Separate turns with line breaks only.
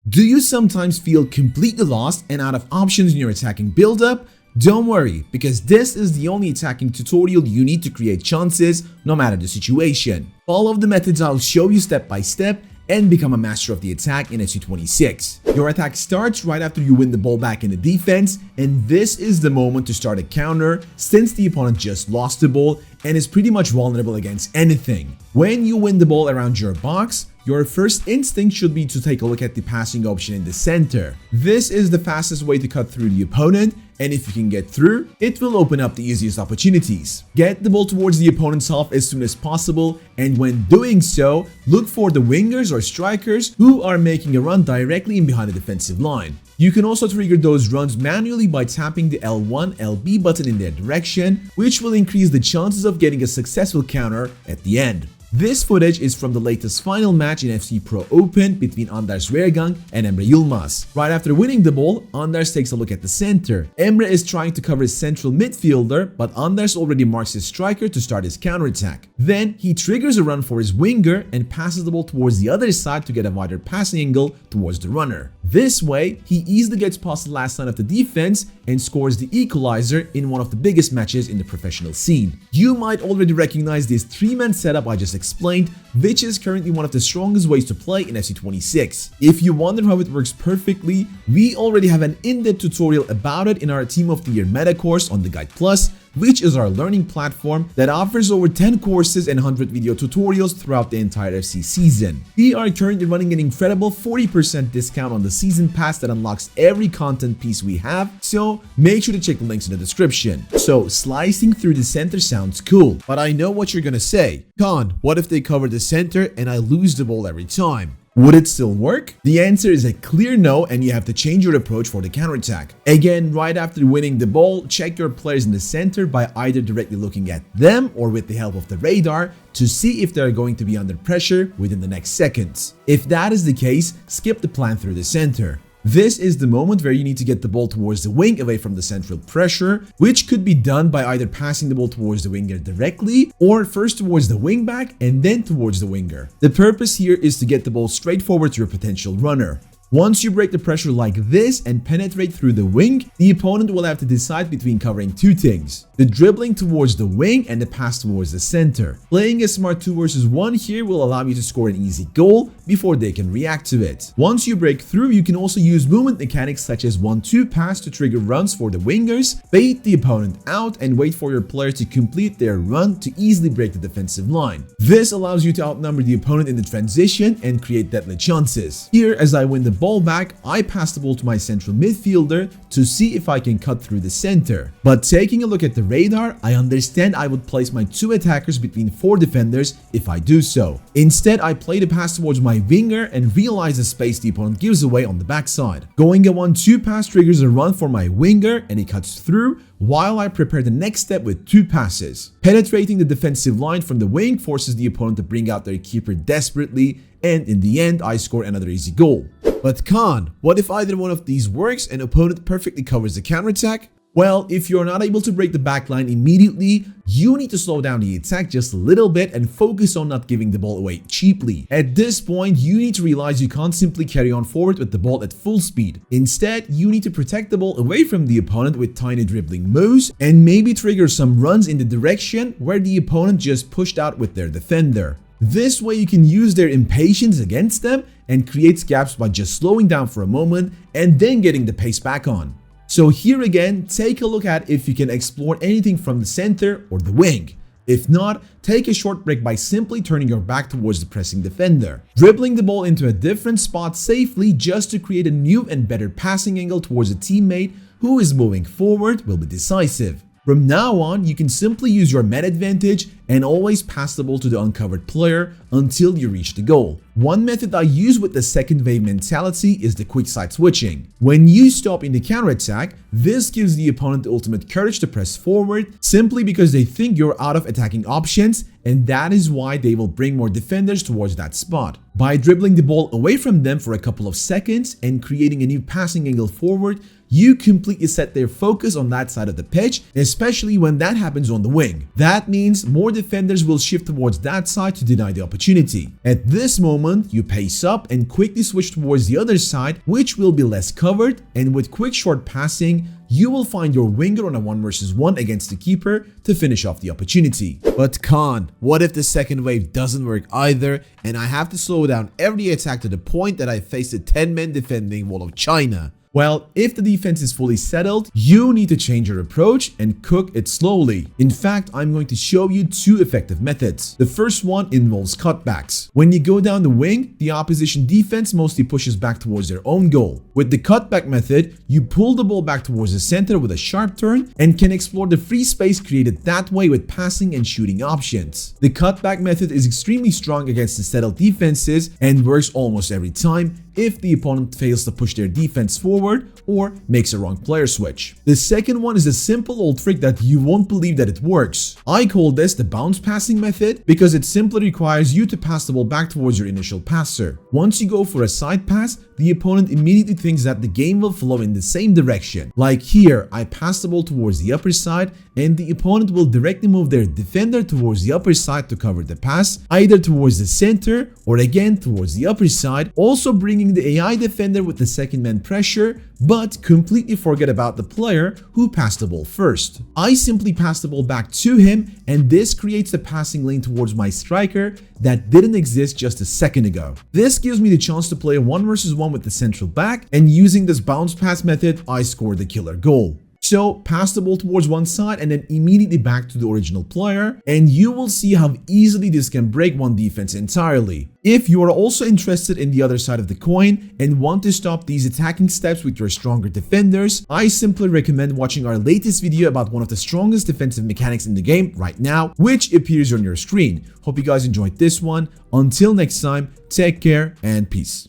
Do you sometimes feel completely lost and out of options in your attacking build-up? Don't worry, because this is the only attacking tutorial you need to create chances no matter the situation. Follow the methods I'll show you step by step and become a master of the attack in FC26. Your attack starts right after you win the ball back in the defense, and this is the moment to start a counter since the opponent just lost the ball and is pretty much vulnerable against anything. When you win the ball around your box, your first instinct should be to take a look at the passing option in the center. This is the fastest way to cut through the opponent, and if you can get through, it will open up the easiest opportunities. Get the ball towards the opponent's half as soon as possible, and when doing so, look for the wingers or strikers who are making a run directly in behind the defensive line. You can also trigger those runs manually by tapping the L1, LB button in their direction, which will increase the chances of getting a successful counter at the end. This footage is from the latest final match in FC Pro Open between Anders Vergang and Emre Yilmaz. Right after winning the ball, Anders takes a look at the center. Emre is trying to cover his central midfielder, but Anders already marks his striker to start his counterattack. Then he triggers a run for his winger and passes the ball towards the other side to get a wider passing angle towards the runner. This way, he easily gets past the last line of the defense and scores the equalizer in one of the biggest matches in the professional scene. You might already recognize this three-man setup I just explained, which is currently one of the strongest ways to play in FC26. If you wonder how it works perfectly, we already have an in-depth tutorial about it in our Team of the Year meta course on the Guide Plus, which is our learning platform that offers over 10 courses and 100 video tutorials throughout the entire FC season. We are currently running an incredible 40% discount on the season pass that unlocks every content piece we have, so make sure to check the links in the description. So slicing through the center sounds cool, but I know what you're gonna say. Khan, what if they cover the center and I lose the ball every time? Would it still work? The answer is a clear no, and you have to change your approach for the counterattack. Again, right after winning the ball, check your players in the center by either directly looking at them or with the help of the radar to see if they are going to be under pressure within the next seconds. If that is the case, skip the plan through the center. This is the moment where you need to get the ball towards the wing away from the central pressure, which could be done by either passing the ball towards the winger directly or first towards the wing back and then towards the winger. The purpose here is to get the ball straight forward to your potential runner. Once you break the pressure like this and penetrate through the wing, the opponent will have to decide between covering two things: the dribbling towards the wing and the pass towards the center. Playing a smart 2 versus 1 here will allow you to score an easy goal before they can react to it. Once you break through, you can also use movement mechanics such as 1-2 pass to trigger runs for the wingers, bait the opponent out, and wait for your player to complete their run to easily break the defensive line. This allows you to outnumber the opponent in the transition and create deadly chances. Here, as I win the ball back, I pass the ball to my central midfielder to see if I can cut through the center. But taking a look at the radar, I understand I would place my 2 attackers between 4 defenders if I do so. Instead, I play the pass towards my winger and realize the space the opponent gives away on the backside. Going a 1-2 pass triggers a run for my winger and he cuts through, while I prepare the next step with 2 passes. Penetrating the defensive line from the wing forces the opponent to bring out their keeper desperately, and in the end, I score another easy goal. But Khan, what if either one of these works and opponent perfectly covers the counterattack? Well, if you're not able to break the backline immediately, you need to slow down the attack just a little bit and focus on not giving the ball away cheaply. At this point, you need to realize you can't simply carry on forward with the ball at full speed. Instead, you need to protect the ball away from the opponent with tiny dribbling moves and maybe trigger some runs in the direction where the opponent just pushed out with their defender. This way you can use their impatience against them and create gaps by just slowing down for a moment and then getting the pace back on. So here again, take a look at if you can explore anything from the center or the wing. If not, take a short break by simply turning your back towards the pressing defender. Dribbling the ball into a different spot safely just to create a new and better passing angle towards a teammate who is moving forward will be decisive. From now on, you can simply use your man advantage and always pass the ball to the uncovered player until you reach the goal. One method I use with the second wave mentality is the quick side switching. When you stop in the counterattack, this gives the opponent the ultimate courage to press forward simply because they think you're out of attacking options, and that is why they will bring more defenders towards that spot. By dribbling the ball away from them for a couple of seconds and creating a new passing angle forward, you completely set their focus on that side of the pitch, especially when that happens on the wing. That means more defenders will shift towards that side to deny the opportunity. At this moment, you pace up and quickly switch towards the other side, which will be less covered, and with quick short passing, you will find your winger on a 1 versus 1 against the keeper to finish off the opportunity. But Khan, what if the second wave doesn't work either and I have to slow down every attack to the point that I face a 10-man defending wall of China? Well, if the defense is fully settled, you need to change your approach and cook it slowly. In fact, I'm going to show you 2 effective methods. The first one involves cutbacks. When you go down the wing, the opposition defense mostly pushes back towards their own goal. With the cutback method, you pull the ball back towards the center with a sharp turn and can explore the free space created that way with passing and shooting options. The cutback method is extremely strong against the settled defenses and works almost every time if the opponent fails to push their defense forward or makes a wrong player switch. The second one is a simple old trick that you won't believe that it works. I call this the bounce passing method because it simply requires you to pass the ball back towards your initial passer. Once you go for a side pass, the opponent immediately thinks that the game will flow in the same direction. Like here, I pass the ball towards the upper side and the opponent will directly move their defender towards the upper side to cover the pass, either towards the center or again towards the upper side, also bringing the AI defender with the second man pressure, but completely forget about the player who passed the ball first. I simply pass the ball back to him and this creates the passing lane towards my striker that didn't exist just a second ago. This gives me the chance to play a 1 versus 1 with the central back, and using this bounce pass method, I scored the killer goal. So pass the ball towards one side and then immediately back to the original player, and you will see how easily this can break one defense entirely. If you are also interested in the other side of the coin and want to stop these attacking steps with your stronger defenders, I simply recommend watching our latest video about one of the strongest defensive mechanics in the game right now, which appears on your screen. Hope you guys enjoyed this one. Until next time, take care and peace.